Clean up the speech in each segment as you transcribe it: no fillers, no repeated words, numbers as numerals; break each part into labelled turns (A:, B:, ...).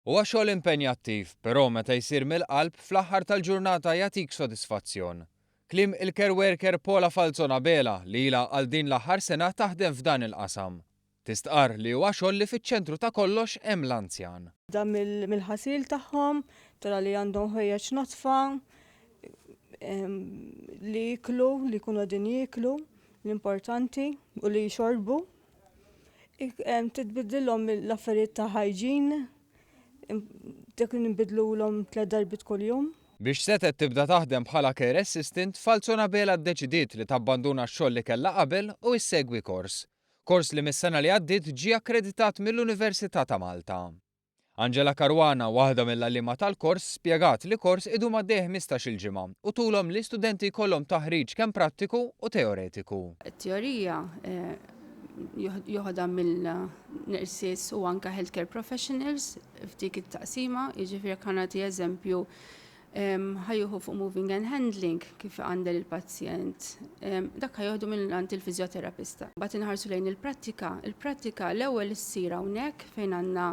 A: Huwa xogħol impenjattiv, però meta jsir mill-qalb fl-aħħar tal-ġurnata jagħtik sodisfazzjon. Kliem il-care worker Paula Falzona Bela li ilha għal din l-aħħar sena taħdem f'dan il-qasam. Tistqar li huwa xogħol li fiċ-ċentru ta' kollox hemm l-anzjan.
B: Da mill-ħasil tagħhom, tara li għandhom ħwejjeġ notfa, li jiklu, li jkunu qegħdin jiklu, l-importanti u li jxorbu. Titbiddilhom l-affarijiet ta' hygiene, dak li nbidlulhom 3 darbit kuljum.
A: Biex setet tibda taħdem bħala care assistant, Falzona Bela ddeċidiet li tabbanduna x-xogħol li kellha qabel u issegwi kors. Kors li mis-sena li għaddiet ġie akkreditat mill-Università ta' Malta. Angela Karwana, waħda mill-allima tal-kors, spjegat li kors idum għaddej 15-il ġimgħa u tulhom li studenti jkollhom taħriġ kemm prattiku u teoretiku.
C: It-teorija joħodha mill-nurses u anke healthcare professionals f'dik it-taqsima, jiġifieri kanati eżempju ħajjuħu fuq moving and handling kif għandel il-pazjent. Dak ħajjoħdu mill-għand il-fizjoterapista. Bat inħarsu lejn il-prattika. Il-prattika l-ewwel issir hawnhekk fejn għandna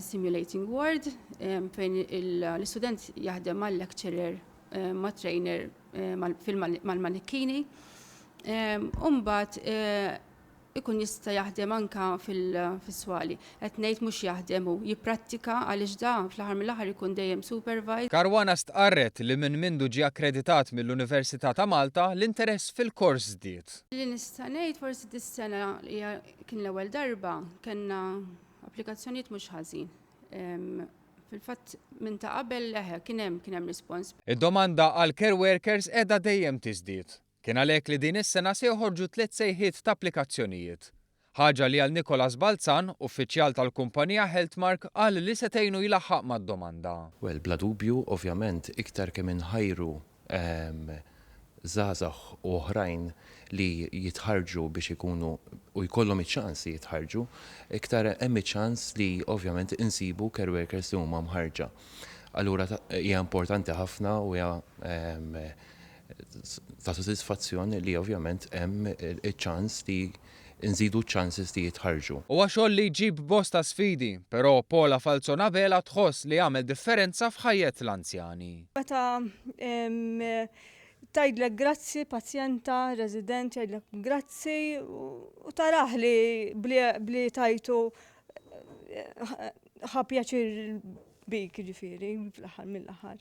C: simulating ward fejn l-istudent jaħdem mal-lecturer ma' trainer mal-manikkini. Mbagħad ikun jista' jaħdem anka fis-swali. Qed ngħid mhux jaħdem hu jipprattika għaliex dan fl-aħħar mill-aħħar ikun dejjem supervised.
A: Karwana stqarret li minn mindu ġie akkreditat mill-Università ta' Malta l-interess fil-kors żdied.
C: Li nista' ngħid forsi dis-sena kien l-ewwel darba kellna applikazzjonijiet mhux ħażin. Fil-fatt minn ta' qabel kien hemm rispons.
A: Id-domanda għal care workers qiegħda dejjem tiżdied. Kien għalhekk li din is-sena se joħorġu 3 sejħiet ta' applikazzjonijiet. Ħaġa li għal Nicolas Balzan, uffiċjal tal-kumpanija Healthmark, qal li se tgħinu jilaħħaq mad-domanda.
D: Well, bla dubju, ovvjament, iktar kemm inħajru żgħażagħ oħrajn li jitħarġu biex ikunu u jkollhom iċ-ċans li jitħarġu, iktar hemm iċ-ċans li ovvjament insibu care workers li huma mħarġa. Allura hija importanti ħafna u hija ta' sodisfazzjoni li ovvjament hemm iċ-ċans li nżidu ċ-chances li jitħarġu.
A: Huwa xogħol li jġib bosta sfidi, però Paula Falzona Bela tħoss li jagħmel differenza f'ħajjet l-anzjani.
B: Meta tgħidlek grazzi pazjenta, resident jgħidlek grazzi u taraħ li bli tajtu ħa pjaċir bik ġifieri fl-aħħar mill-aħħar.